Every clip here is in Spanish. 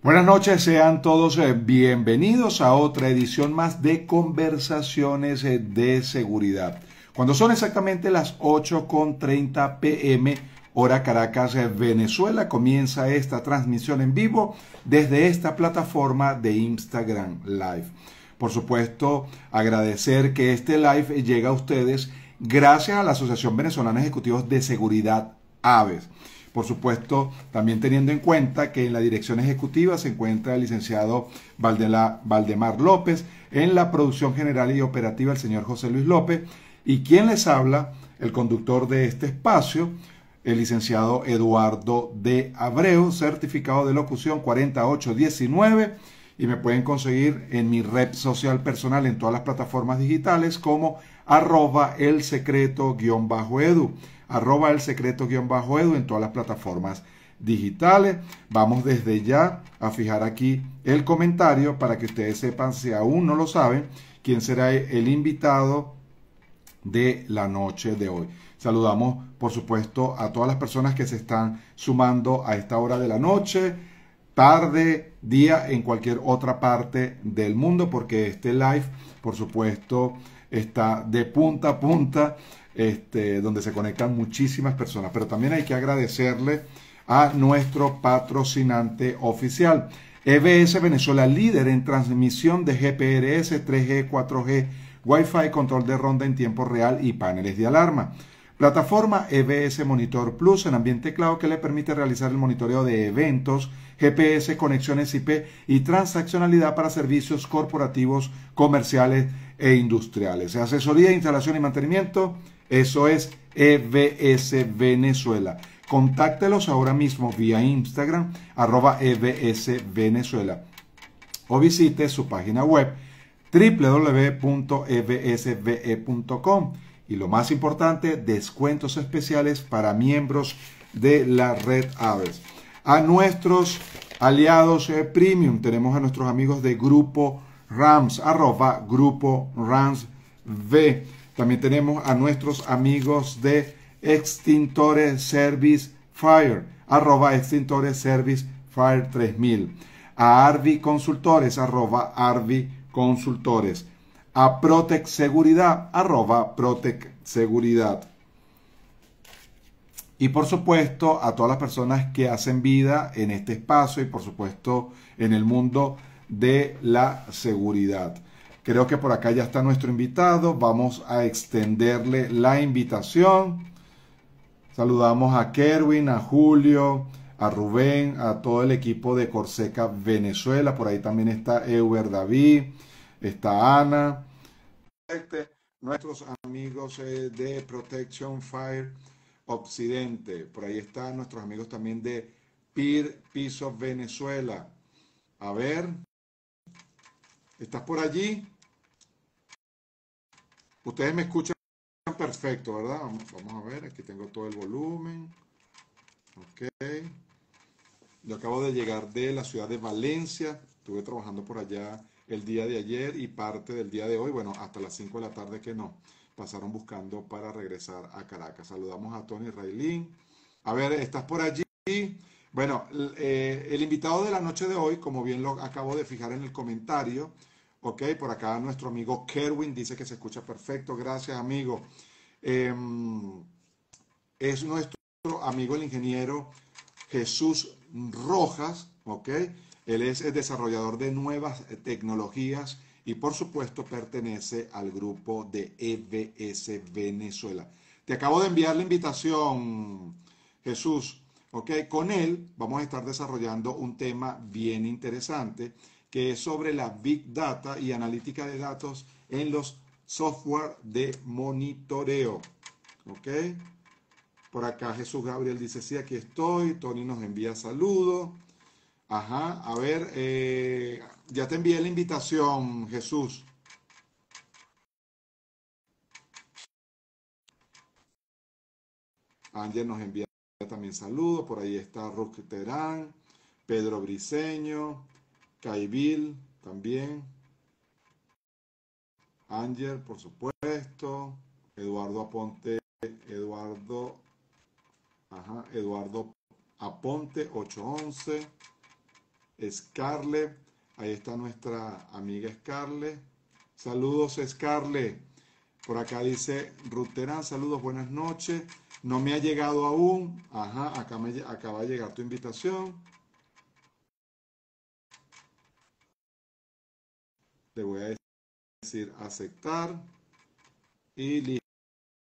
Buenas noches, sean todos bienvenidos a otra edición más de Conversaciones de Seguridad. Cuando son exactamente las 8:30 p.m. hora Caracas, Venezuela, comienza esta transmisión en vivo desde esta plataforma de Instagram Live. Por supuesto, agradecer que este live llega a ustedes gracias a la Asociación Venezolana de Ejecutivos de Seguridad, AVES. Por supuesto, también teniendo en cuenta que en la dirección ejecutiva se encuentra el licenciado Valdemar López, en la producción general y operativa el señor José Luis López, y quien les habla, el conductor de este espacio, el licenciado Eduardo de Abreu, certificado de locución 4819, y me pueden conseguir en mi red social personal en todas las plataformas digitales como @elsecreto_edu. @elsecreto_edu en todas las plataformas digitales. Vamos desde ya a fijar aquí el comentario para que ustedes sepan, si aún no lo saben, quién será el invitado de la noche de hoy. Saludamos, por supuesto, a todas las personas que se están sumando a esta hora de la noche, tarde, día, en cualquier otra parte del mundo, porque este live, por supuesto, está de punta a punta, donde se conectan muchísimas personas. Pero también hay que agradecerle a nuestro patrocinante oficial, EBS Venezuela, líder en transmisión de GPRS, 3G, 4G, Wi-Fi, control de ronda en tiempo real y paneles de alarma. Plataforma EBS Monitor Plus en ambiente cloud que le permite realizar el monitoreo de eventos, GPS, conexiones IP y transaccionalidad para servicios corporativos, comerciales e industriales. Asesoría, instalación y mantenimiento, eso es EBS Venezuela. Contáctelos ahora mismo vía Instagram, @EBS Venezuela, o visite su página web www.ebsve.com. Y lo más importante, descuentos especiales para miembros de la red AVES. A nuestros aliados premium, tenemos a nuestros amigos de Grupo RAMS, @Grupo RAMS V. También tenemos a nuestros amigos de Extintores Service Fire, @Extintores Service Fire 3000. A Arvi Consultores, @Arvi Consultores. A Protec Seguridad, @Protec Seguridad. Y por supuesto a todas las personas que hacen vida en este espacio y por supuesto en el mundo de la seguridad. Creo que por acá ya está nuestro invitado. Vamos a extenderle la invitación. Saludamos a Kerwin, a Julio, a Rubén, a todo el equipo de Corseca Venezuela. Por ahí también está Euber David, está Ana. Nuestros amigos de Protection Fire Occidente. Por ahí están nuestros amigos también de PIR Piso Venezuela. A ver, ¿estás por allí? Ustedes me escuchan perfecto, ¿verdad? Vamos a ver, aquí tengo todo el volumen. Ok. Yo acabo de llegar de la ciudad de Valencia. Estuve trabajando por allá el día de ayer y parte del día de hoy. Bueno, hasta las 5 de la tarde que no. Pasaron buscando para regresar a Caracas. Saludamos a Tony Railín. A ver, ¿estás por allí? Bueno, el invitado de la noche de hoy, como bien lo acabo de fijar en el comentario, ok, por acá nuestro amigo Kerwin dice que se escucha perfecto. Gracias, amigo. Es nuestro amigo el ingeniero Jesús Rojas, ok. Él es el desarrollador de nuevas tecnologías y por supuesto pertenece al grupo de EBS Venezuela. Te acabo de enviar la invitación, Jesús. Ok, con él vamos a estar desarrollando un tema bien interesante que es sobre la Big Data y analítica de datos en los software de monitoreo. Ok, por acá Jesús Gabriel dice, sí, aquí estoy. Tony nos envía saludos. Ajá, a ver, ya te envié la invitación, Jesús. Ángel nos envía también saludos. Por ahí está Ruth Terán, Pedro Briceño, Caibil también. Ángel, por supuesto. Eduardo Aponte, Eduardo Aponte 811. Scarlett. Ahí está nuestra amiga Scarlett. Saludos, Scarlett. Por acá dice Ruth Terán, saludos, buenas noches. No me ha llegado aún. Ajá, acá me acaba de llegar tu invitación. Le voy a decir aceptar. Y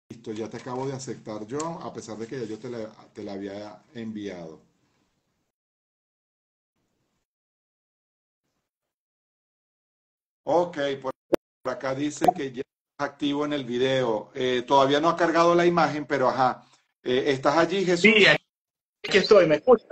listo, ya te acabo de aceptar yo, a pesar de que ya yo te la había enviado. Ok, por acá dice que ya estás activo en el video. Todavía no ha cargado la imagen, pero ajá. ¿Estás allí, Sí, Jesús? aquí estoy, ¿me escucha?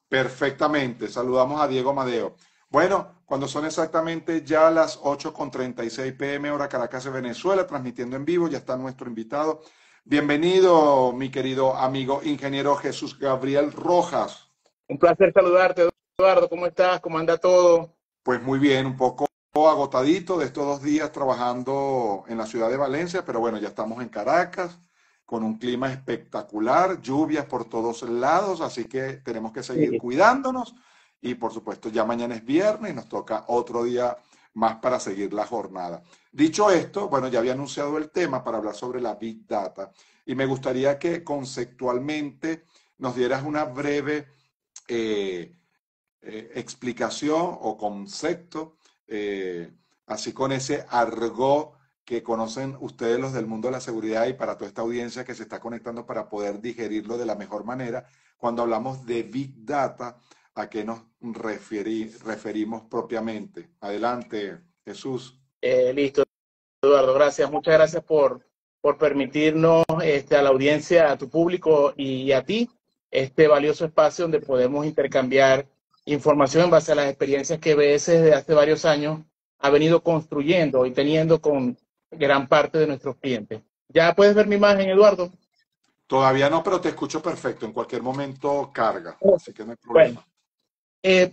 Perfectamente. Saludamos a Diego Amadeo. Bueno, cuando son exactamente ya las 8:36 p.m. hora Caracas de Venezuela, transmitiendo en vivo, ya está nuestro invitado. Bienvenido, mi querido amigo ingeniero Jesús Gabriel Rojas. Un placer saludarte, Eduardo. ¿Cómo estás? ¿Cómo anda todo? Pues muy bien, un poco agotadito de estos 2 días trabajando en la ciudad de Valencia, pero bueno, ya estamos en Caracas con un clima espectacular, lluvias por todos lados, así que tenemos que seguir Sí. cuidándonos y por supuesto ya mañana es viernes y nos toca otro día más para seguir la jornada. Dicho esto, bueno, ya había anunciado el tema para hablar sobre la Big Data y me gustaría que conceptualmente nos dieras una breve eh, explicación o concepto, así con ese argot que conocen ustedes los del mundo de la seguridad y para toda esta audiencia que se está conectando para poder digerirlo de la mejor manera. Cuando hablamos de Big Data, ¿a qué nos referimos propiamente? Adelante, Jesús. Listo, Eduardo. Gracias. Muchas gracias por permitirnos a la audiencia, a tu público y a ti este valioso espacio donde podemos intercambiar información en base a las experiencias que BS desde hace varios años ha venido construyendo y teniendo con gran parte de nuestros clientes. ¿Ya puedes ver mi imagen, Eduardo? Todavía no, pero te escucho perfecto. En cualquier momento carga, así que no hay Bueno. problema. Eh,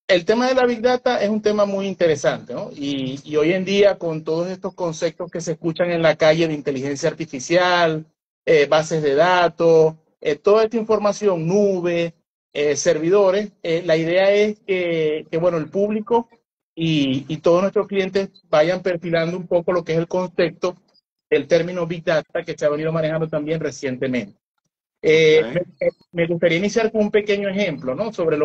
el tema de la Big Data es un tema muy interesante, ¿no? Y hoy en día, con todos estos conceptos que se escuchan en la calle de inteligencia artificial, bases de datos, toda esta información, nube, servidores, la idea es bueno, el público y todos nuestros clientes vayan perfilando un poco lo que es el concepto del término Big Data que se ha venido manejando también recientemente. Ok, Me gustaría iniciar con un pequeño ejemplo, ¿no? Sobre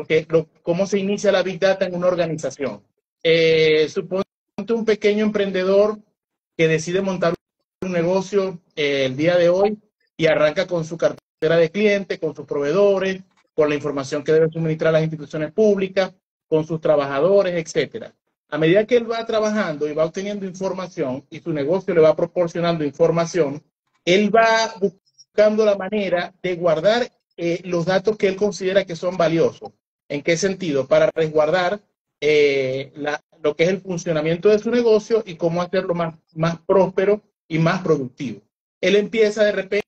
cómo se inicia la Big Data en una organización. Suponte un pequeño emprendedor que decide montar un negocio el día de hoy y arranca con su cartera de clientes, con sus proveedores, con la información que debe suministrar las instituciones públicas, con sus trabajadores, etcétera. A medida que él va trabajando y va obteniendo información y su negocio le va proporcionando información, él va buscando la manera de guardar los datos que él considera que son valiosos. ¿En qué sentido? Para resguardar lo que es el funcionamiento de su negocio y cómo hacerlo más próspero y más productivo. Él empieza de repente,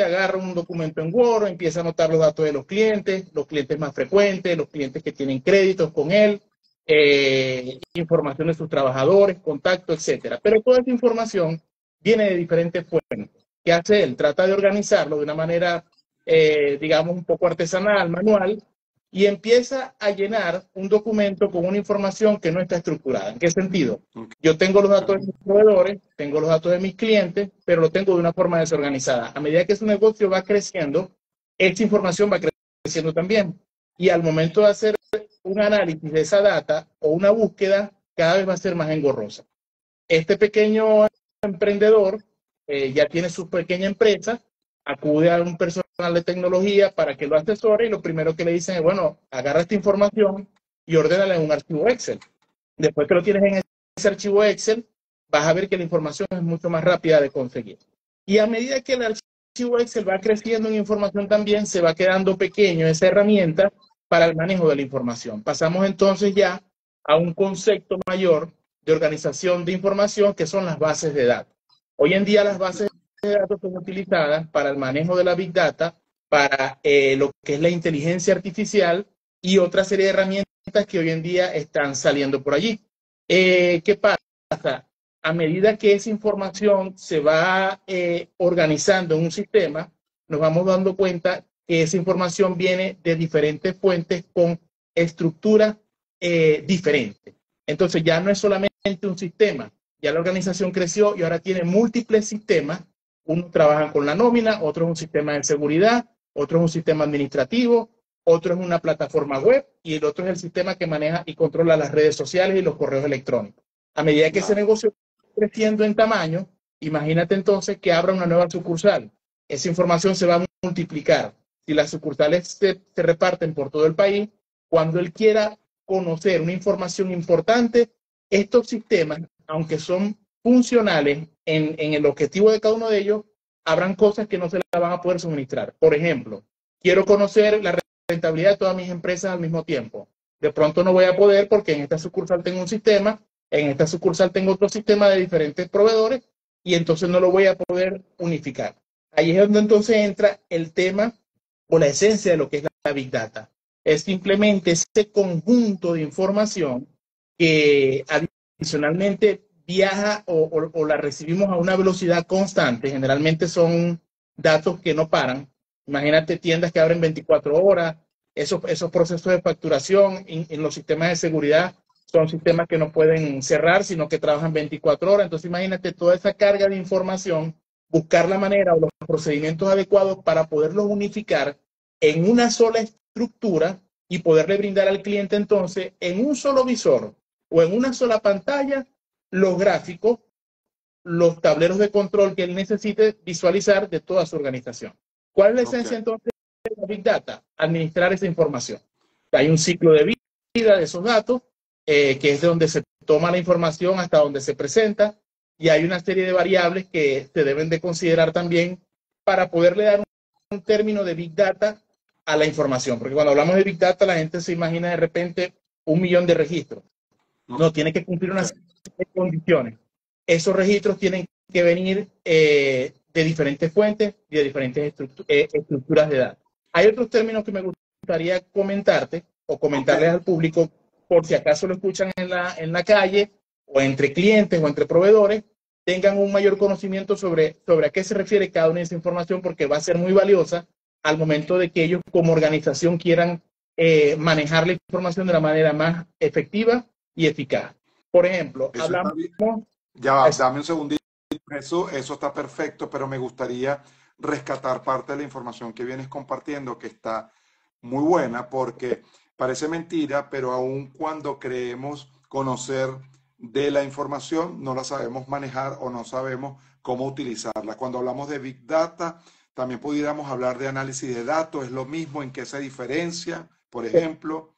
agarra un documento en Word, empieza a anotar los datos de los clientes más frecuentes, los clientes que tienen créditos con él, información de sus trabajadores, contactos, etcétera. Pero toda esa información viene de diferentes fuentes. ¿Qué hace él? Trata de organizarlo de una manera, digamos, un poco artesanal, manual, y empieza a llenar un documento con una información que no está estructurada. ¿En qué sentido? ok. Yo tengo los datos de mis proveedores, tengo los datos de mis clientes, pero lo tengo de una forma desorganizada. A medida que su negocio va creciendo, esta información va creciendo también. Y al momento de hacer un análisis de esa data o una búsqueda, cada vez va a ser más engorrosa. Este pequeño emprendedor ya tiene su pequeña empresa, acude a un personal de tecnología para que lo asesore y lo primero que le dicen es, bueno, agarra esta información y ordénala en un archivo Excel. Después que lo tienes en ese archivo Excel, vas a ver que la información es mucho más rápida de conseguir. Y a medida que el archivo Excel va creciendo en información también, se va quedando pequeño esa herramienta para el manejo de la información. Pasamos entonces ya a un concepto mayor de organización de información que son las bases de datos. Hoy en día las bases de datos son utilizadas para el manejo de la Big Data, para lo que es la inteligencia artificial y otra serie de herramientas que hoy en día están saliendo por allí. ¿Qué pasa? A medida que esa información se va organizando en un sistema, nos vamos dando cuenta que esa información viene de diferentes fuentes con estructura diferente. Entonces ya no es solamente un sistema, ya la organización creció y ahora tiene múltiples sistemas. Unos trabajan con la nómina, otro es un sistema de seguridad, otro es un sistema administrativo, otro es una plataforma web y el otro es el sistema que maneja y controla las redes sociales y los correos electrónicos. A medida que ese negocio va creciendo en tamaño, imagínate entonces que abra una nueva sucursal. Esa información se va a multiplicar. Si las sucursales se reparten por todo el país, cuando él quiera conocer una información importante, estos sistemas, aunque son funcionales en el objetivo de cada uno de ellos, habrán cosas que no se las van a poder suministrar. Por ejemplo, quiero conocer la rentabilidad de todas mis empresas al mismo tiempo. De pronto no voy a poder porque en esta sucursal tengo un sistema, en esta sucursal tengo otro sistema de diferentes proveedores y entonces no lo voy a poder unificar. Ahí es donde entonces entra el tema o la esencia de lo que es la Big Data. Es simplemente ese conjunto de información que adicionalmente viaja o la recibimos a una velocidad constante. Generalmente son datos que no paran. Imagínate tiendas que abren 24 horas, esos procesos de facturación en los sistemas de seguridad son sistemas que no pueden cerrar, sino que trabajan 24 horas. Entonces imagínate toda esa carga de información, buscar la manera o los procedimientos adecuados para poderlos unificar en una sola estructura y poderle brindar al cliente entonces en un solo visor o en una sola pantalla los gráficos, los tableros de control que él necesite visualizar de toda su organización. ¿Cuál es la esencia entonces de la Big Data? Administrar esa información. Hay un ciclo de vida de esos datos, que es de donde se toma la información hasta donde se presenta, y hay una serie de variables que se deben de considerar también para poderle dar un término de Big Data a la información. Porque cuando hablamos de Big Data, la gente se imagina de repente 1.000.000 de registros. No, tiene que cumplir una serie de condiciones. Esos registros tienen que venir de diferentes fuentes y de diferentes estructuras de datos. Hay otros términos que me gustaría comentarte o comentarles al público por si acaso lo escuchan en la calle o entre clientes o entre proveedores, tengan un mayor conocimiento sobre a qué se refiere cada una de esa información, porque va a ser muy valiosa al momento de que ellos como organización quieran manejar la información de la manera más efectiva y eficaz. Por ejemplo, Eso hablamos... Ya va, dame un segundito. Eso está perfecto, pero me gustaría rescatar parte de la información que vienes compartiendo, que está muy buena, porque parece mentira, pero aun cuando creemos conocer de la información, no la sabemos manejar o no sabemos cómo utilizarla. Cuando hablamos de Big Data, también pudiéramos hablar de análisis de datos, ¿es lo mismo? ¿En qué se diferencia? Por ejemplo.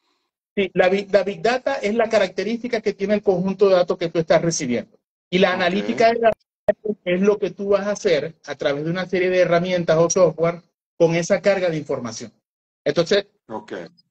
Sí, la Big Data es la característica que tiene el conjunto de datos que tú estás recibiendo. Y la analítica de datos es lo que tú vas a hacer a través de una serie de herramientas o software con esa carga de información. Entonces,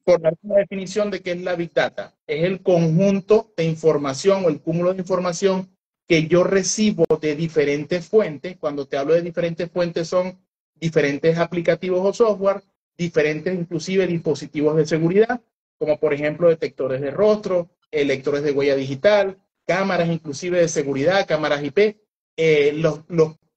por dar una definición de qué es la Big Data, es el conjunto de información o el cúmulo de información que yo recibo de diferentes fuentes. Cuando te hablo de diferentes fuentes son diferentes aplicativos o software, diferentes inclusive dispositivos de seguridad, como por ejemplo detectores de rostro, lectores de huella digital, cámaras inclusive de seguridad, cámaras IP, los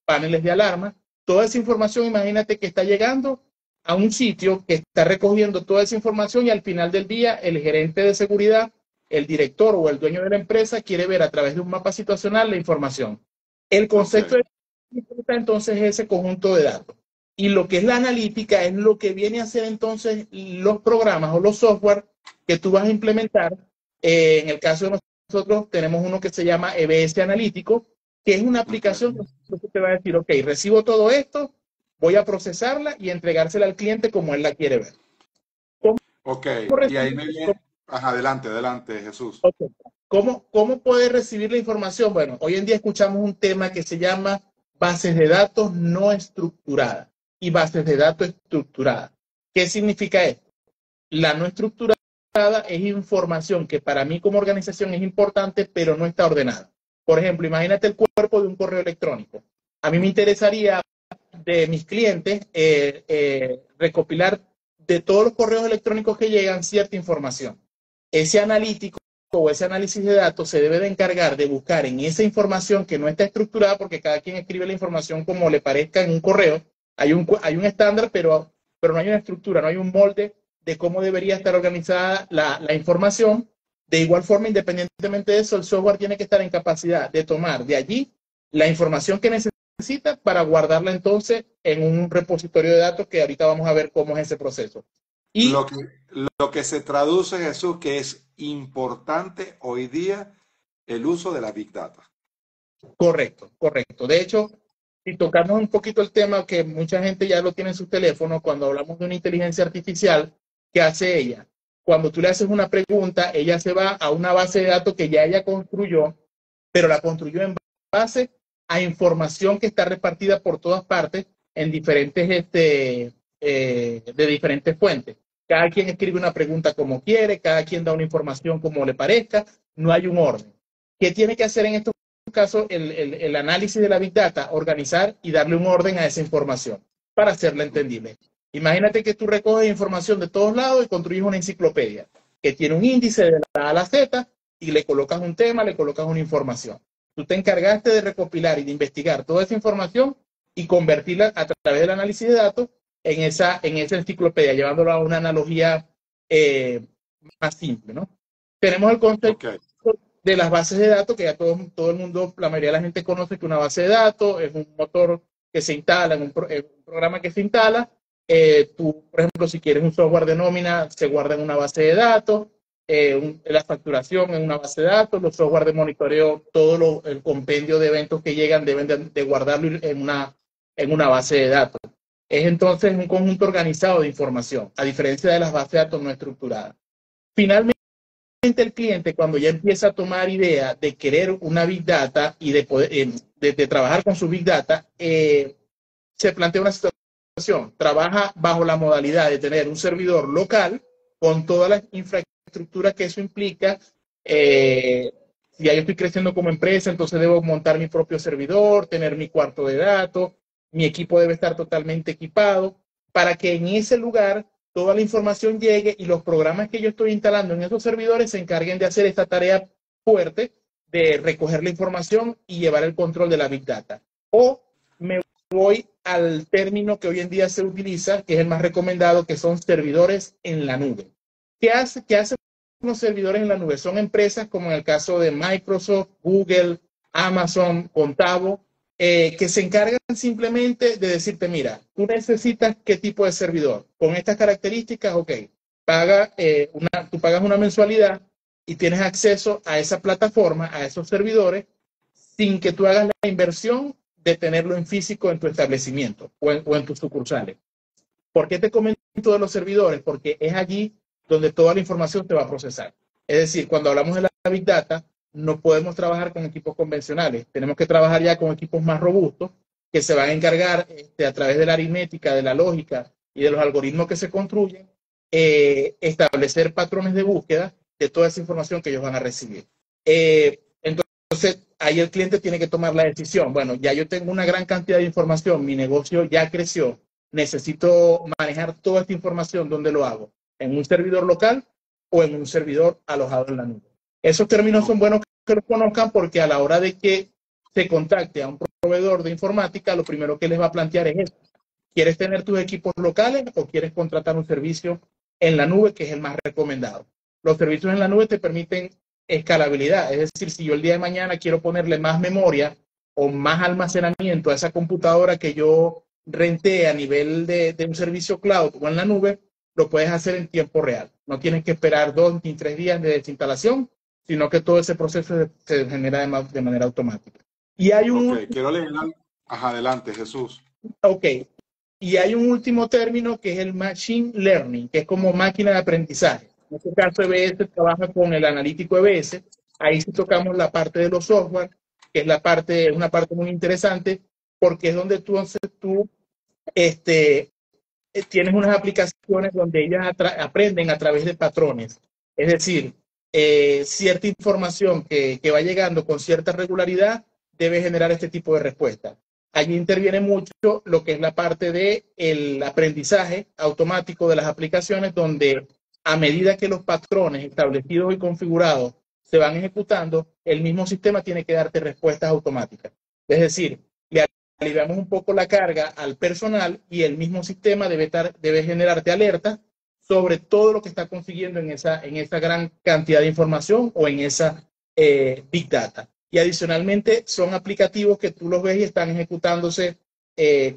paneles de alarma. Toda esa información, imagínate que está llegando a un sitio que está recogiendo toda esa información y al final del día el gerente de seguridad, el director o el dueño de la empresa quiere ver a través de un mapa situacional la información. El concepto de entonces es ese conjunto de datos. Y lo que es la analítica es lo que viene a ser entonces los programas o los software que tú vas a implementar. En el caso de nosotros tenemos uno que se llama EBS Analítico, que es una aplicación que te va a decir, ok, recibo todo esto, voy a procesarla y entregársela al cliente como él la quiere ver. Y ahí me viene... Ajá, adelante, Jesús. Okay. ¿Cómo puede recibir la información? Bueno, hoy en día escuchamos un tema que se llama bases de datos no estructuradas y bases de datos estructuradas. ¿Qué significa esto? La no estructurada es información que para mí como organización es importante, pero no está ordenada. Por ejemplo, imagínate el cuerpo de un correo electrónico. A mí me interesaría de mis clientes recopilar de todos los correos electrónicos que llegan cierta información. Ese analítico o ese análisis de datos se debe de encargar de buscar en esa información que no está estructurada, porque cada quien escribe la información como le parezca en un correo. Hay un estándar, pero no hay una estructura, no hay un molde de cómo debería estar organizada la información. De igual forma, independientemente de eso, el software tiene que estar en capacidad de tomar de allí la información que necesita para guardarla entonces en un repositorio de datos que ahorita vamos a ver cómo es ese proceso. Y Lo que, lo que se traduce, Jesús, que es importante hoy día el uso de la Big Data. correcto, correcto. De hecho, si tocamos un poquito el tema que mucha gente ya lo tiene en sus teléfonos, cuando hablamos de una inteligencia artificial, ¿qué hace ella? Cuando tú le haces una pregunta, ella se va a una base de datos que ya ella construyó, pero la construyó en base a información que está repartida por todas partes en diferentes, de diferentes fuentes. Cada quien escribe una pregunta como quiere, cada quien da una información como le parezca, no hay un orden. ¿Qué tiene que hacer en estos casos el análisis de la Big Data? Organizar y darle un orden a esa información para hacerla entendible. Imagínate que tú recoges información de todos lados y construyes una enciclopedia que tiene un índice de la A a la Z y le colocas un tema, le colocas una información. Tú te encargaste de recopilar y de investigar toda esa información y convertirla a través del análisis de datos en esa enciclopedia, llevándolo a una analogía más simple, ¿no? Tenemos el concepto de las bases de datos, que ya todo el mundo, la mayoría de la gente conoce que una base de datos es un motor que se instala, un programa que se instala. Tú, por ejemplo, si quieres un software de nómina, se guarda en una base de datos. La facturación en una base de datos, los software de monitoreo, todo el compendio de eventos que llegan deben de guardarlo en una base de datos. Es entonces un conjunto organizado de información, a diferencia de las bases de datos no estructuradas. Finalmente, el cliente, cuando ya empieza a tomar idea de querer una Big Data y de poder de trabajar con su Big Data, se plantea una situación. Trabaja bajo la modalidad de tener un servidor local con todas las infraestructuras que eso implica. Si ya yo estoy creciendo como empresa, entonces debo montar mi propio servidor, tener mi cuarto de datos, mi equipo debe estar totalmente equipado para que en ese lugar toda la información llegue y los programas que yo estoy instalando en esos servidores se encarguen de hacer esta tarea fuerte de recoger la información y llevar el control de la Big Data. O me voy al término que hoy en día se utiliza, que es el más recomendado, que son servidores en la nube. ¿Qué hacen los servidores en la nube? Son empresas como en el caso de Microsoft, Google, Amazon, Contavo, que se encargan simplemente de decirte, mira, tú necesitas qué tipo de servidor. Con estas características, ok, tú pagas una mensualidad y tienes acceso a esa plataforma, a esos servidores, sin que tú hagas la inversión de tenerlo en físico en tu establecimiento o en tus sucursales. ¿Por qué te comento de los servidores? Porque es allí donde toda la información te va a procesar. Es decir, cuando hablamos de la Big Data, no podemos trabajar con equipos convencionales. Tenemos que trabajar ya con equipos más robustos que se van a encargar a través de la aritmética, de la lógica y de los algoritmos que se construyen, establecer patrones de búsqueda de toda esa información que ellos van a recibir. Entonces, ahí el cliente tiene que tomar la decisión. Bueno, ya yo tengo una gran cantidad de información, mi negocio ya creció, necesito manejar toda esta información. ¿Dónde lo hago? ¿En un servidor local o en un servidor alojado en la nube? Esos términos son buenos que los conozcan porque a la hora de que se contacte a un proveedor de informática, lo primero que les va a plantear es esto. ¿Quieres tener tus equipos locales o quieres contratar un servicio en la nube, que es el más recomendado? Los servicios en la nube te permiten escalabilidad, es decir, si yo el día de mañana quiero ponerle más memoria o más almacenamiento a esa computadora que yo renté a nivel de un servicio cloud o en la nube, lo puedes hacer en tiempo real. No tienes que esperar 2 ni 3 días de desinstalación, sino que todo ese proceso se genera de manera automática. Y hay un... quiero leer algo. Adelante, Jesús. Ok. Y hay un último término que es el Machine Learning, que es como máquina de aprendizaje. En este caso, EBS trabaja con el analítico EBS. Ahí sí tocamos la parte de los software, que es una parte muy interesante, porque es donde tú tienes unas aplicaciones donde ellas aprenden a través de patrones. Es decir, cierta información que va llegando con cierta regularidad debe generar este tipo de respuesta. Allí interviene mucho lo que es la parte del aprendizaje automático de las aplicaciones, donde a medida que los patrones establecidos y configurados se van ejecutando, el mismo sistema tiene que darte respuestas automáticas. Es decir, le aliviamos un poco la carga al personal y el mismo sistema debe generarte alertas sobre todo lo que está consiguiendo en esa gran cantidad de información o en esa Big Data. Y adicionalmente son aplicativos que tú los ves y están ejecutándose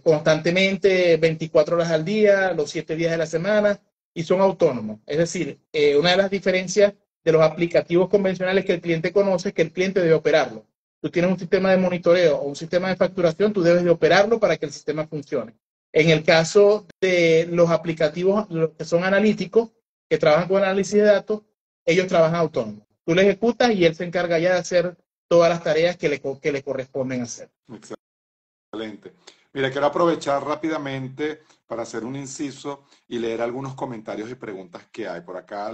constantemente, 24 horas al día, los 7 días de la semana, y son autónomos. Es decir, una de las diferencias de los aplicativos convencionales que el cliente conoce es que el cliente debe operarlo. Tú tienes un sistema de monitoreo o un sistema de facturación, tú debes de operarlo para que el sistema funcione. En el caso de los aplicativos los que son analíticos, que trabajan con análisis de datos, ellos trabajan autónomos. Tú le ejecutas y él se encarga ya de hacer todas las tareas que le corresponden hacer. Excelente. Mira, quiero aprovechar rápidamente para hacer un inciso y leer algunos comentarios y preguntas que hay. Por acá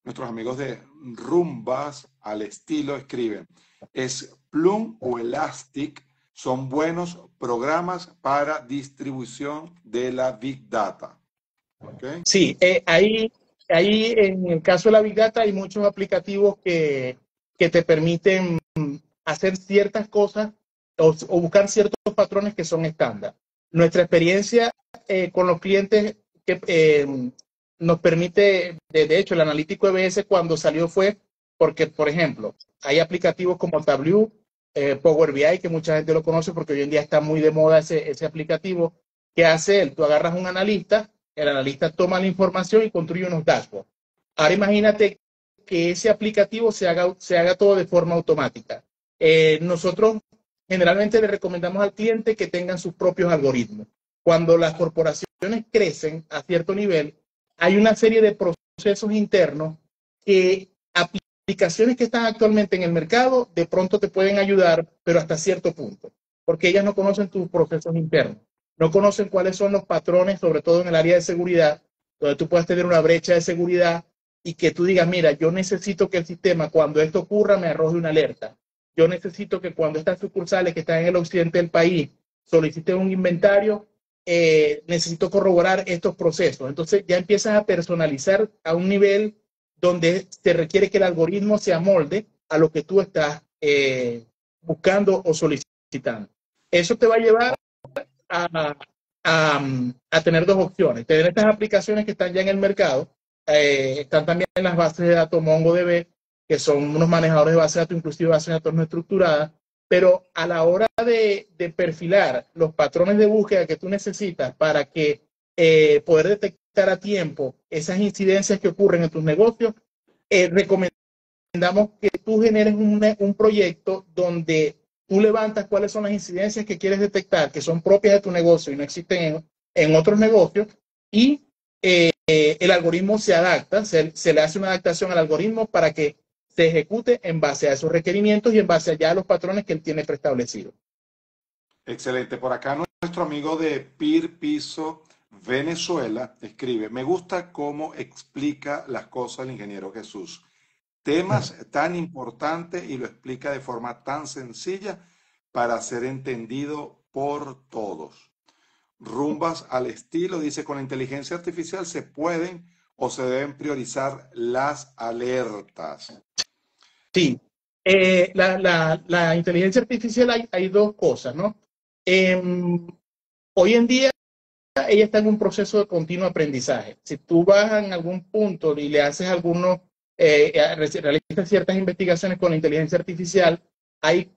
nuestros amigos de Rumbas al Estilo escriben, ¿es Plum o Elastic son buenos programas para distribución de la Big Data? ¿Okay? Sí, ahí en el caso de la Big Data hay muchos aplicativos que te permiten hacer ciertas cosas o buscar ciertos patrones que son estándar. Nuestra experiencia con los clientes que nos permite, de hecho, el analítico EBS cuando salió fue porque, por ejemplo, hay aplicativos como Tableau, Power BI, que mucha gente lo conoce porque hoy en día está muy de moda ese aplicativo. ¿Qué hace él? Tú agarras un analista, el analista toma la información y construye unos dashboards. Ahora imagínate que ese aplicativo se haga todo de forma automática. Nosotros generalmente le recomendamos al cliente que tengan sus propios algoritmos. Cuando las corporaciones crecen a cierto nivel, hay una serie de procesos internos que aplicaciones que están actualmente en el mercado de pronto te pueden ayudar, pero hasta cierto punto, porque ellas no conocen tus procesos internos, no conocen cuáles son los patrones, sobre todo en el área de seguridad, donde tú puedes tener una brecha de seguridad y que tú digas, mira, yo necesito que el sistema, cuando esto ocurra, me arroje una alerta. Yo necesito que cuando estas sucursales que están en el occidente del país soliciten un inventario, necesito corroborar estos procesos. Entonces ya empiezas a personalizar a un nivel donde se requiere que el algoritmo se amolde a lo que tú estás buscando o solicitando. Eso te va a llevar a tener dos opciones. Tener estas aplicaciones que están ya en el mercado, están también en las bases de datos MongoDB, que son unos manejadores de bases de datos, inclusive bases de datos no estructuradas, pero a la hora de perfilar los patrones de búsqueda que tú necesitas para que poder detectar a tiempo esas incidencias que ocurren en tus negocios, recomendamos que tú generes un proyecto donde tú levantas cuáles son las incidencias que quieres detectar, que son propias de tu negocio y no existen en otros negocios, y el algoritmo se adapta, se le hace una adaptación al algoritmo para que se ejecute en base a esos requerimientos y en base a los patrones que él tiene preestablecidos. Excelente. Por acá nuestro amigo de PIR Piso Venezuela escribe, me gusta cómo explica las cosas el ingeniero Jesús. Temas tan importantes y lo explica de forma tan sencilla para ser entendido por todos. Rumbas al Estilo dice, con la inteligencia artificial se pueden o se deben priorizar las alertas. Sí, la inteligencia artificial hay dos cosas, ¿no? Hoy en día ella está en un proceso de continuo aprendizaje. Si tú vas en algún punto y le haces realizas ciertas investigaciones con la inteligencia artificial, hay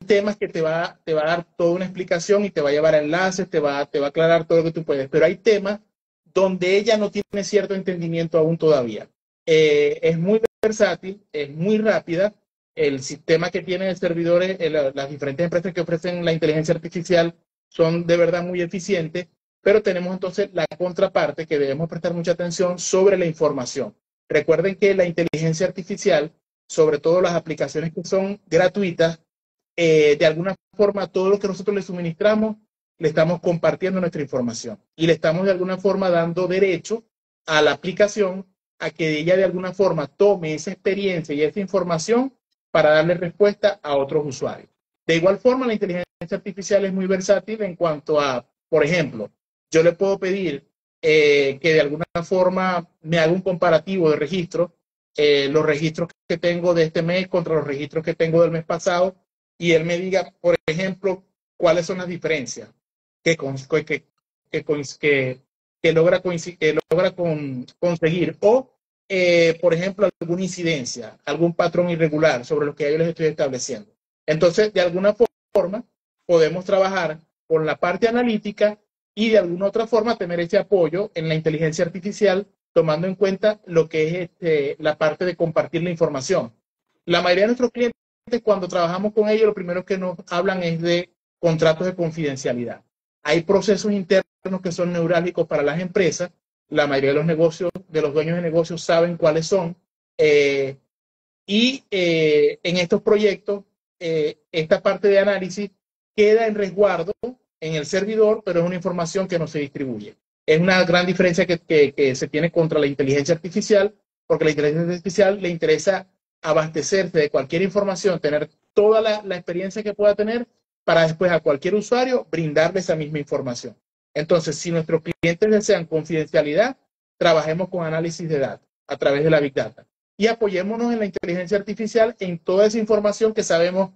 temas que te va a dar toda una explicación y te va a llevar a enlaces, te va a aclarar todo lo que tú puedes, pero hay temas donde ella no tiene cierto entendimiento aún todavía. Es muy versátil, es muy rápida. El sistema que tiene de servidores, las diferentes empresas que ofrecen la inteligencia artificial son de verdad muy eficientes, pero tenemos entonces la contraparte que debemos prestar mucha atención sobre la información. Recuerden que la inteligencia artificial, sobre todo las aplicaciones que son gratuitas, de alguna forma todo lo que nosotros le suministramos, le estamos compartiendo nuestra información y le estamos de alguna forma dando derecho a la aplicación a que ella de alguna forma tome esa experiencia y esa información para darle respuesta a otros usuarios. De igual forma, la inteligencia artificial es muy versátil en cuanto a, por ejemplo, yo le puedo pedir que de alguna forma me haga un comparativo de registros, los registros que tengo de este mes contra los registros que tengo del mes pasado, y él me diga, por ejemplo, cuáles son las diferencias que que logra, conseguir, o, por ejemplo, alguna incidencia, algún patrón irregular sobre lo que yo les estoy estableciendo. Entonces, de alguna forma, podemos trabajar con la parte analítica y de alguna otra forma tener ese apoyo en la inteligencia artificial, tomando en cuenta lo que es la parte de compartir la información. La mayoría de nuestros clientes, cuando trabajamos con ellos, lo primero que nos hablan es de contratos de confidencialidad. Hay procesos internos que son neurálgicos para las empresas. La mayoría de los negocios, de los dueños de negocios, saben cuáles son. En estos proyectos, esta parte de análisis queda en resguardo en el servidor, pero es una información que no se distribuye. Es una gran diferencia que se tiene contra la inteligencia artificial, porque la inteligencia artificial le interesa abastecerse de cualquier información, tener toda la experiencia que pueda tener para después a cualquier usuario brindarle esa misma información. Entonces, si nuestros clientes desean confidencialidad, trabajemos con análisis de datos a través de la Big Data y apoyémonos en la inteligencia artificial en toda esa información que sabemos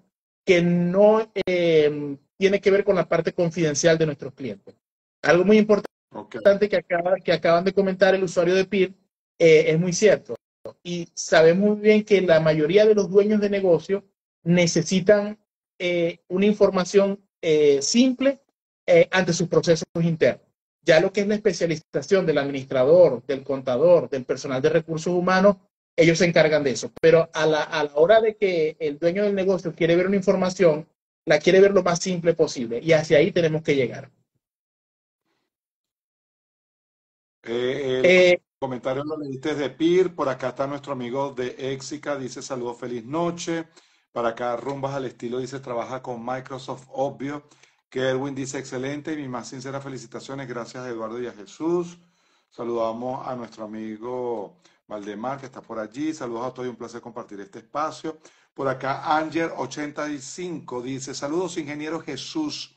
que no tiene que ver con la parte confidencial de nuestros clientes. Algo muy importante que acaban de comentar el usuario de PIR es muy cierto. Y sabemos muy bien que la mayoría de los dueños de negocio necesitan una información simple ante sus procesos internos. Ya lo que es la especialización del administrador, del contador, del personal de recursos humanos, ellos se encargan de eso. Pero a la hora de que el dueño del negocio quiere ver una información, la quiere ver lo más simple posible. Y hacia ahí tenemos que llegar. El comentario lo leíste de PIR. Por acá está nuestro amigo de Éxica, dice saludos, feliz noche. Para acá Rumbas al Estilo dice trabaja con Microsoft, obvio. Kerwin dice excelente y mis más sinceras felicitaciones, gracias a Eduardo y a Jesús. Saludamos a nuestro amigo Valdemar que está por allí. Saludos a todos y un placer compartir este espacio. Por acá Anger85 dice saludos ingeniero Jesús.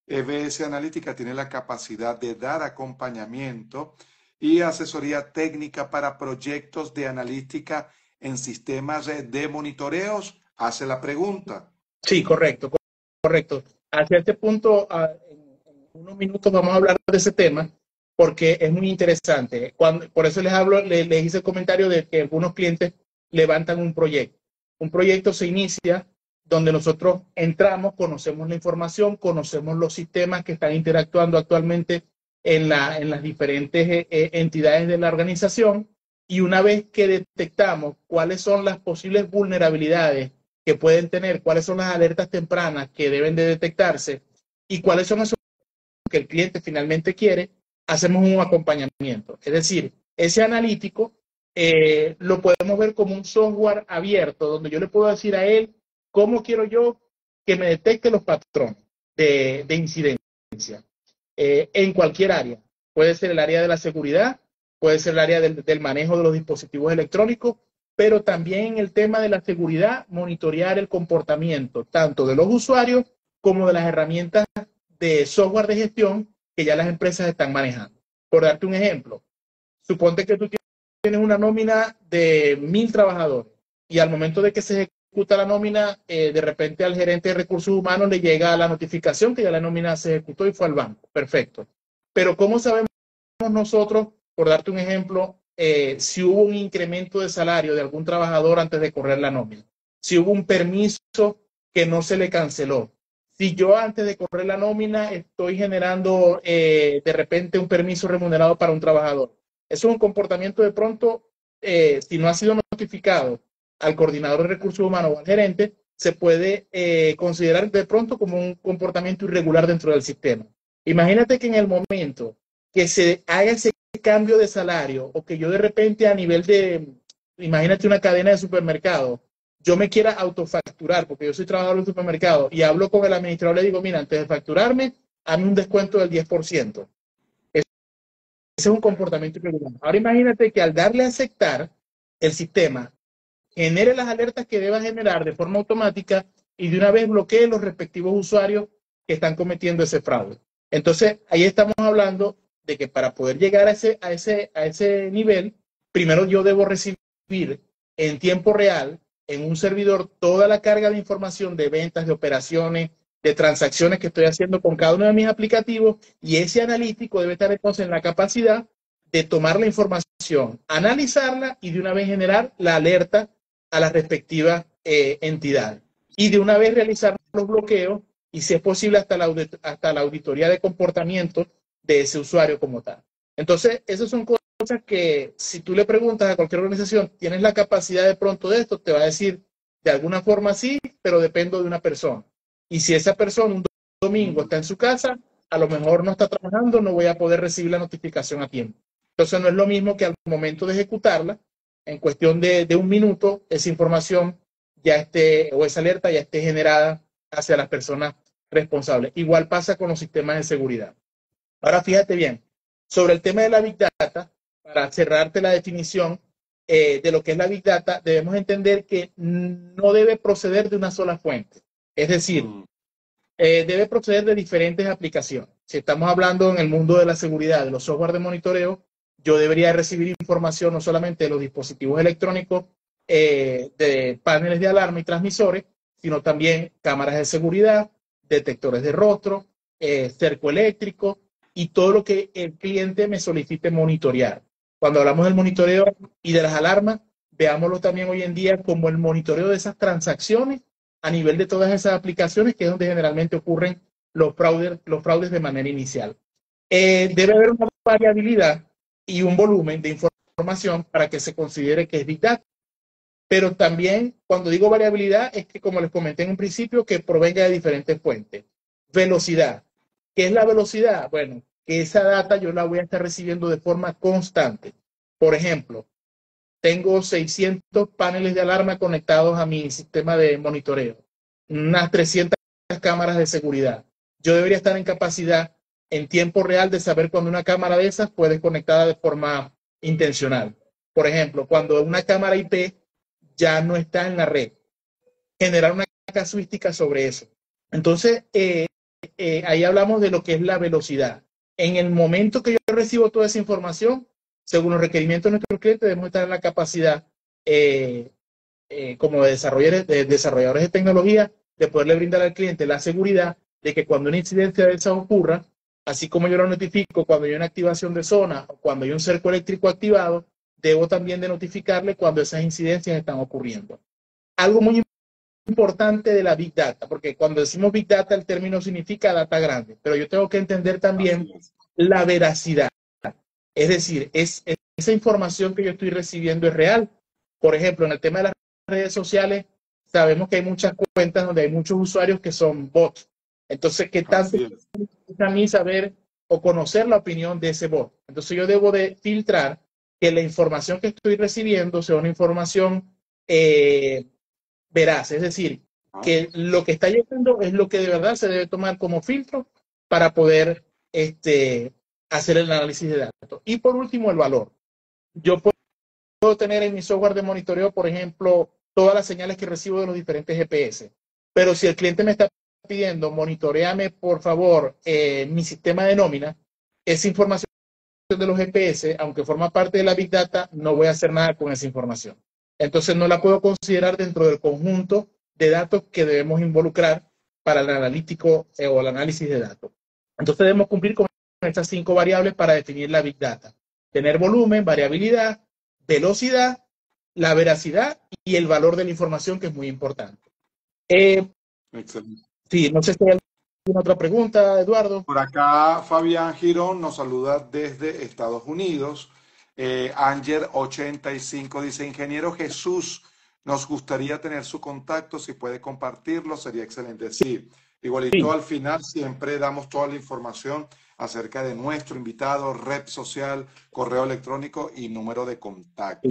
EBS Analítica tiene la capacidad de dar acompañamiento y asesoría técnica para proyectos de analítica en sistemas de monitoreos. Hace la pregunta. Sí, correcto. Hacia este punto, en unos minutos vamos a hablar de ese tema porque es muy interesante. Por eso les hice el comentario de que algunos clientes levantan un proyecto. Un proyecto se inicia donde nosotros entramos, conocemos la información, conocemos los sistemas que están interactuando actualmente en las diferentes entidades de la organización, y una vez que detectamos cuáles son las posibles vulnerabilidades que pueden tener, cuáles son las alertas tempranas que deben de detectarse y cuáles son esos que el cliente finalmente quiere, hacemos un acompañamiento. Es decir, ese analítico lo podemos ver como un software abierto donde yo le puedo decir a él cómo quiero yo que me detecte los patrones de incidencia en cualquier área. Puede ser el área de la seguridad, puede ser el área del manejo de los dispositivos electrónicos, pero también en el tema de la seguridad, monitorear el comportamiento tanto de los usuarios como de las herramientas de software de gestión que ya las empresas están manejando. Por darte un ejemplo, suponte que tú tienes una nómina de 1,000 trabajadores y al momento de que se ejecuta la nómina, de repente al gerente de recursos humanos le llega la notificación que ya la nómina se ejecutó y fue al banco. Perfecto. Pero ¿cómo sabemos nosotros, por darte un ejemplo, si hubo un incremento de salario de algún trabajador antes de correr la nómina? Si hubo un permiso que no se le canceló. Si yo antes de correr la nómina estoy generando de repente un permiso remunerado para un trabajador. Eso es un comportamiento de pronto, si no ha sido notificado al coordinador de recursos humanos o al gerente, se puede considerar de pronto como un comportamiento irregular dentro del sistema. Imagínate que en el momento que se haga ese cambio de salario o que yo de repente a nivel de, imagínate una cadena de supermercado, yo me quiera autofacturar porque yo soy trabajador de un supermercado y hablo con el administrador y le digo, mira, antes de facturarme, hazme un descuento del 10%. Ese es un comportamiento irregular. Ahora imagínate que al darle a aceptar, el sistema genere las alertas que deba generar de forma automática y de una vez bloquee los respectivos usuarios que están cometiendo ese fraude. Entonces, ahí estamos hablando de que para poder llegar a ese nivel, primero yo debo recibir en tiempo real, en un servidor, toda la carga de información de ventas, de operaciones, de transacciones que estoy haciendo con cada uno de mis aplicativos, y ese analítico debe estar entonces en la capacidad de tomar la información, analizarla y de una vez generar la alerta a la respectiva entidad. Y de una vez realizar los bloqueos y, si es posible, hasta la auditoría de comportamiento de ese usuario como tal. Entonces, esas son cosas que, si tú le preguntas a cualquier organización, ¿tienes la capacidad de pronto de esto? Te va a decir, de alguna forma sí, pero dependo de una persona. Y si esa persona un domingo está en su casa, a lo mejor no está trabajando, no voy a poder recibir la notificación a tiempo. Entonces no es lo mismo que al momento de ejecutarla, en cuestión de un minuto, esa información ya esté, o esa alerta ya esté generada hacia las personas responsables. Igual pasa con los sistemas de seguridad. Ahora fíjate bien, sobre el tema de la Big Data, para cerrarte la definición de lo que es la Big Data, debemos entender que no debe proceder de una sola fuente. Es decir, debe proceder de diferentes aplicaciones. Si estamos hablando en el mundo de la seguridad, de los software de monitoreo, yo debería recibir información no solamente de los dispositivos electrónicos, de paneles de alarma y transmisores, sino también cámaras de seguridad, detectores de rostro, cerco eléctrico y todo lo que el cliente me solicite monitorear. Cuando hablamos del monitoreo y de las alarmas, veámoslo también hoy en día como el monitoreo de esas transacciones a nivel de todas esas aplicaciones, que es donde generalmente ocurren los fraudes de manera inicial. Debe haber una variabilidad y un volumen de información para que se considere que es Big Data. Pero también, cuando digo variabilidad, es que, como les comenté en un principio, que provenga de diferentes fuentes. Velocidad. ¿Qué es la velocidad? Bueno, que esa data yo la voy a estar recibiendo de forma constante. Por ejemplo, tengo 600 paneles de alarma conectados a mi sistema de monitoreo, unas 300 cámaras de seguridad. Yo debería estar en capacidad en tiempo real de saber cuando una cámara de esas puede ser conectada de forma intencional. Por ejemplo, cuando una cámara IP ya no está en la red, generar una casuística sobre eso. Entonces, ahí hablamos de lo que es la velocidad. En el momento que yo recibo toda esa información, según los requerimientos de nuestros clientes, debemos estar en la capacidad, como desarrolladores de tecnología, de poderle brindar al cliente la seguridad de que cuando una incidencia de esa ocurra, así como yo lo notifico cuando hay una activación de zona o cuando hay un cerco eléctrico activado, debo también de notificarle cuando esas incidencias están ocurriendo. Algo muy importante de la Big Data, porque cuando decimos Big Data el término significa data grande, pero yo tengo que entender también la veracidad. Es decir, esa información que yo estoy recibiendo es real. Por ejemplo, en el tema de las redes sociales, sabemos que hay muchas cuentas donde hay muchos usuarios que son bots. Entonces, ¿qué tanto es a mí saber o conocer la opinión de ese bot? Entonces, yo debo de filtrar que la información que estoy recibiendo sea una información veraz, es decir, que lo que está llegando es lo que de verdad se debe tomar como filtro para poder hacer el análisis de datos. Y por último, el valor. Yo puedo tener en mi software de monitoreo, por ejemplo, todas las señales que recibo de los diferentes GPS, pero si el cliente me está pidiendo, monitoreame por favor mi sistema de nómina, esa información de los GPS, aunque forma parte de la Big Data, no voy a hacer nada con esa información. Entonces no la puedo considerar dentro del conjunto de datos que debemos involucrar para el analítico o el análisis de datos. Entonces debemos cumplir con estas 5 variables para definir la Big Data. Tener volumen, variabilidad, velocidad, la veracidad y el valor de la información, que es muy importante. Excelente. Sí, no sé si hay alguna otra pregunta, Eduardo. Por acá Fabián Girón nos saluda desde Estados Unidos. Anger85 dice, ingeniero Jesús, nos gustaría tener su contacto, si puede compartirlo, sería excelente. Sí, igualito al final siempre damos toda la información acerca de nuestro invitado, red social, correo electrónico y número de contacto.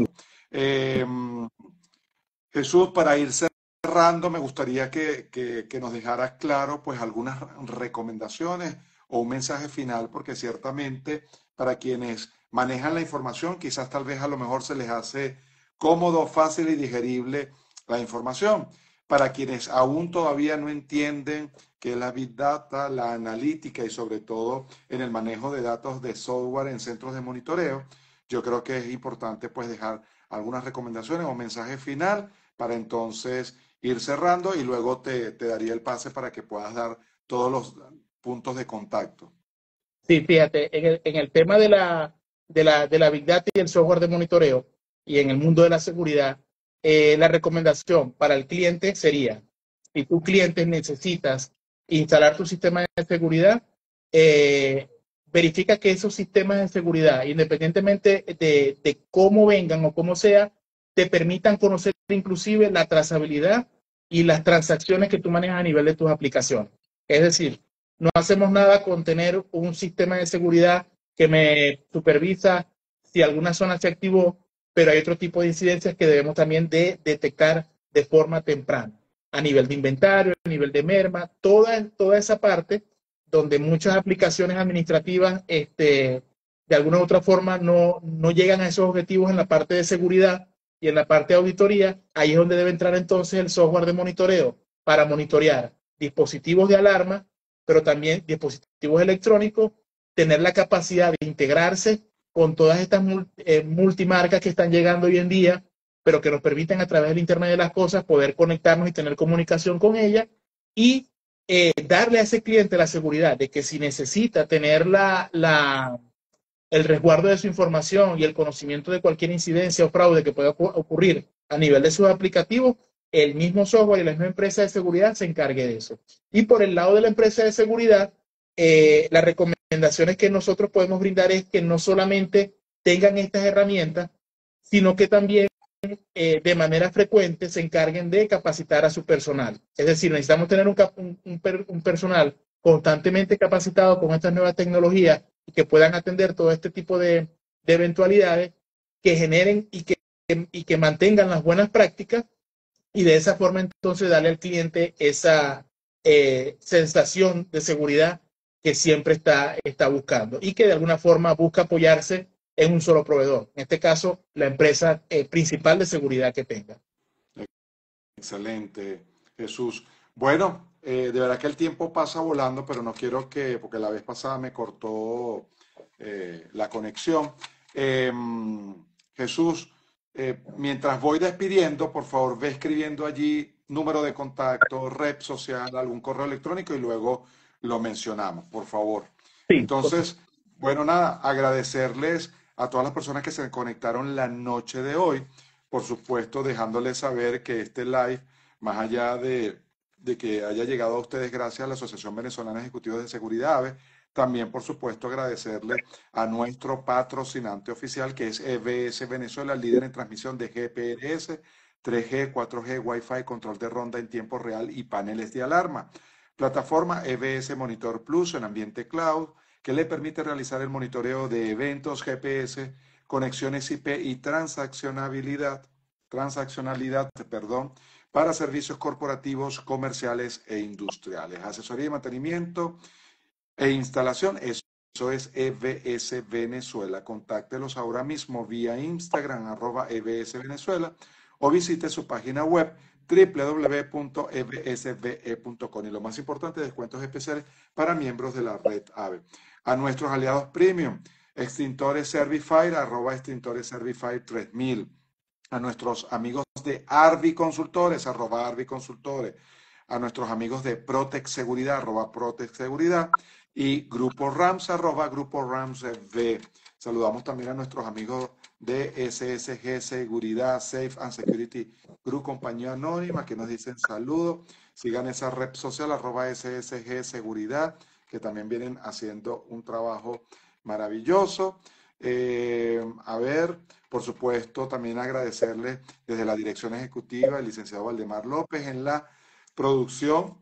Jesús, para ir cerrando, me gustaría que nos dejaras claro pues algunas recomendaciones o un mensaje final, porque ciertamente para quienes manejan la información, quizás tal vez a lo mejor se les hace cómodo, fácil y digerible la información. Para quienes aún todavía no entienden qué es la Big Data, la analítica y sobre todo en el manejo de datos de software en centros de monitoreo, yo creo que es importante pues dejar algunas recomendaciones o mensaje final para entonces ir cerrando y luego te daría el pase para que puedas dar todos los puntos de contacto. Sí, fíjate, en el tema de la Big Data y el software de monitoreo y en el mundo de la seguridad, la recomendación para el cliente sería, si tu cliente necesitas instalar tu sistema de seguridad, eh, verifica que esos sistemas de seguridad, independientemente de cómo vengan o cómo sea, te permitan conocer inclusive la trazabilidad y las transacciones que tú manejas a nivel de tus aplicaciones. Es decir, no hacemos nada con tener un sistema de seguridad que me supervisa si alguna zona se activó, pero hay otro tipo de incidencias que debemos también de detectar de forma temprana, a nivel de inventario, a nivel de merma, toda esa parte donde muchas aplicaciones administrativas de alguna u otra forma no llegan a esos objetivos en la parte de seguridad y en la parte de auditoría. Ahí es donde debe entrar entonces el software de monitoreo para monitorear dispositivos de alarma, pero también dispositivos electrónicos, tener la capacidad de integrarse con todas estas multimarcas que están llegando hoy en día, pero que nos permiten a través del Internet de las Cosas poder conectarnos y tener comunicación con ellas y darle a ese cliente la seguridad de que si necesita tener el resguardo de su información y el conocimiento de cualquier incidencia o fraude que pueda ocurrir a nivel de sus aplicativos, el mismo software y la misma empresa de seguridad se encargue de eso. Y por el lado de la empresa de seguridad, las recomendaciones que nosotros podemos brindar es que no solamente tengan estas herramientas, sino que también de manera frecuente se encarguen de capacitar a su personal. Es decir, necesitamos tener un personal constantemente capacitado con estas nuevas tecnologías y que puedan atender todo este tipo de eventualidades que generen y que mantengan las buenas prácticas y de esa forma entonces darle al cliente esa sensación de seguridad que siempre está buscando y que de alguna forma busca apoyarse en un solo proveedor, en este caso la empresa principal de seguridad que tenga. Excelente, Jesús. Bueno, de verdad que el tiempo pasa volando, pero no quiero que, porque la vez pasada me cortó la conexión. Jesús, mientras voy despidiendo, por favor, ve escribiendo allí número de contacto, red social, algún correo electrónico y luego lo mencionamos, por favor. Sí, Entonces, bueno, nada, agradecerles a todas las personas que se conectaron la noche de hoy, por supuesto, dejándoles saber que este live, más allá de que haya llegado a ustedes gracias a la Asociación Venezolana de Ejecutivos de Seguridad AVE, también, por supuesto, agradecerle a nuestro patrocinante oficial, que es EBS Venezuela, líder en transmisión de GPRS, 3G, 4G, Wi-Fi, control de ronda en tiempo real y paneles de alarma. Plataforma EBS Monitor Plus en ambiente cloud, que le permite realizar el monitoreo de eventos GPS, conexiones IP y transaccionalidad, para servicios corporativos, comerciales e industriales. Asesoría y mantenimiento e instalación, eso es EBS Venezuela. Contáctelos ahora mismo vía Instagram, @EBS Venezuela, o visite su página web www.ebsve.com. Y lo más importante, descuentos especiales para miembros de la red AVE. A nuestros aliados premium, Extintores Servifire, @Extintores Servifire 3000. A nuestros amigos de Arvi Consultores, @Arvi Consultores. A nuestros amigos de Protec Seguridad, @Protec Seguridad. Y Grupo Rams, @Grupo Rams V. Saludamos también a nuestros amigos de SSG Seguridad, Safe and Security Group, compañía anónima, que nos dicen saludos. Sigan esa red social, @SSG Seguridad, que también vienen haciendo un trabajo maravilloso. A ver, por supuesto, también agradecerle desde la dirección ejecutiva el licenciado Valdemar López en la producción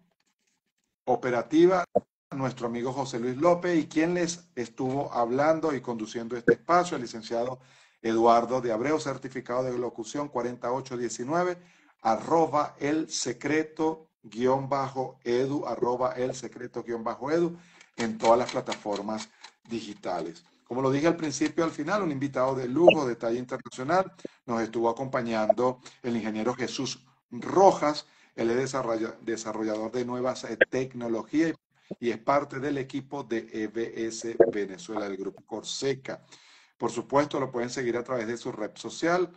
operativa, nuestro amigo José Luis López, y quien les estuvo hablando y conduciendo este espacio, el licenciado Eduardo de Abreu, certificado de locución 4819, @elsecreto_edu, @elsecreto_edu, en todas las plataformas digitales. Como lo dije al principio, al final, un invitado de lujo, de talla internacional, nos estuvo acompañando el ingeniero Jesús Rojas. Él es desarrollador de nuevas tecnologías y es parte del equipo de EBS Venezuela, del grupo Corseca. Por supuesto, lo pueden seguir a través de su red social,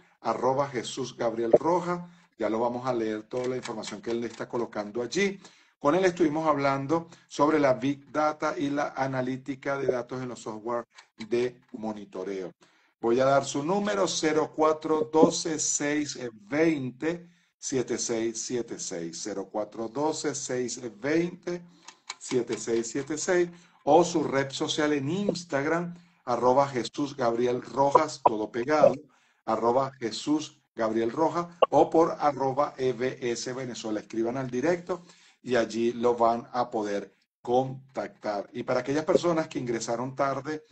@Jesús Gabriel Rojas. Ya lo vamos a leer toda la información que él le está colocando allí. Con él estuvimos hablando sobre la Big Data y la analítica de datos en los software de monitoreo. Voy a dar su número 0412-620-7676, 0412-620-7676 o su red social en Instagram, @Jesús Gabriel Rojas, todo pegado, @Jesús Gabriel Rojas o por @EBS Venezuela. Escriban al directo y allí lo van a poder contactar. Y para aquellas personas que ingresaron tarde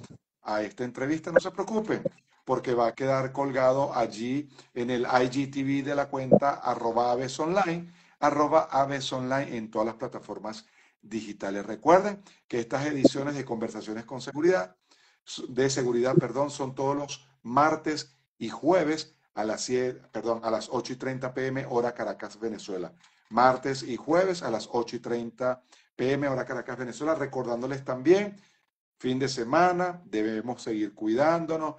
a esta entrevista, no se preocupen, porque va a quedar colgado allí en el IGTV de la cuenta @avesonline, @avesonline en todas las plataformas digitales. Recuerden que estas ediciones de Conversaciones con Seguridad, son todos los martes y jueves a las 8:30 p.m. hora Caracas, Venezuela. Martes y jueves a las 8:30 p.m. hora Caracas, Venezuela. Recordándoles también, fin de semana, debemos seguir cuidándonos,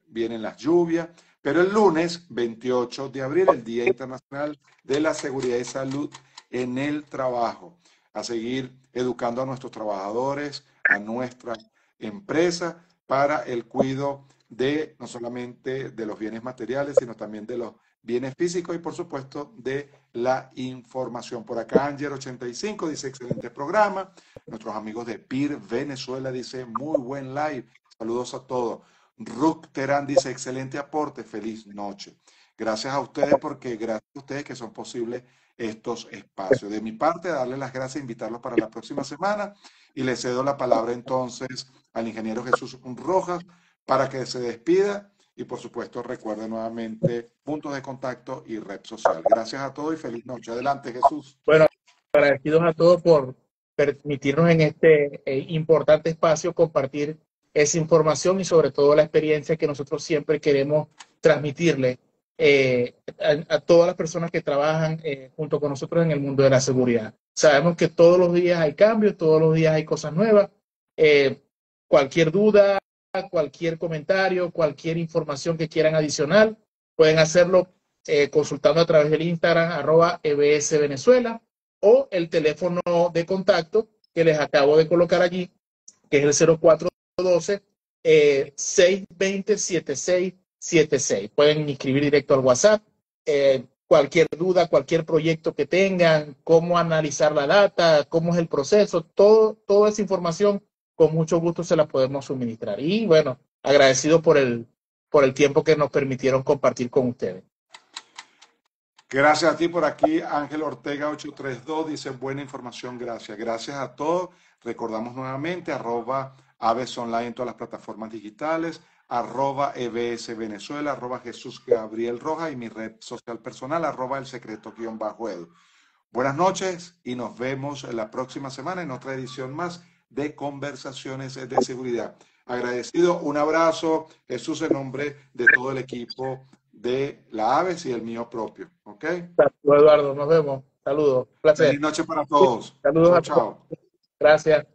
vienen las lluvias, pero el lunes 28 de abril, el Día Internacional de la Seguridad y Salud en el Trabajo. A seguir educando a nuestros trabajadores, a nuestra empresa, para el cuidado de no solamente de los bienes materiales, sino también de los bienes físicos y por supuesto de la información. Por acá Anger85 dice excelente programa. Nuestros amigos de PIR Venezuela dice muy buen live. Saludos a todos. Ruk Terán dice excelente aporte, feliz noche. Gracias a ustedes porque gracias a ustedes que son posibles estos espacios. De mi parte, darles las gracias, invitarlos para la próxima semana y le cedo la palabra entonces al ingeniero Jesús Rojas para que se despida y por supuesto recuerde nuevamente puntos de contacto y red social. Gracias a todos y feliz noche. Adelante, Jesús. Bueno, agradecidos a todos por permitirnos en este importante espacio compartir esa información y sobre todo la experiencia que nosotros siempre queremos transmitirle a todas las personas que trabajan junto con nosotros en el mundo de la seguridad. Sabemos que todos los días hay cambios, todos los días hay cosas nuevas. Cualquier duda, cualquier comentario, cualquier información que quieran adicional, pueden hacerlo consultando a través del Instagram @EBS Venezuela o el teléfono de contacto que les acabo de colocar allí, que es el 0412-620-7676. Pueden inscribir directo al WhatsApp. Cualquier duda, cualquier proyecto que tengan, cómo analizar la data, cómo es el proceso, toda esa información, con mucho gusto se la podemos suministrar. Y bueno, agradecido por el tiempo que nos permitieron compartir con ustedes. Gracias a ti por aquí, Ángel Ortega 832, dice buena información, gracias. Gracias a todos. Recordamos nuevamente, @avesonline en todas las plataformas digitales, @EBS Venezuela, @Jesús Gabriel Rojas y mi red social personal, @elsecreto_edu. Buenas noches y nos vemos la próxima semana en otra edición más de Conversaciones de Seguridad. Agradecido, un abrazo, Jesús, en nombre de todo el equipo de la Aves y el mío propio. ¿Ok? Saludos, Eduardo, nos vemos. Saludos, placer. Feliz noche para todos. Saludos Chao, a todos. chao. Gracias.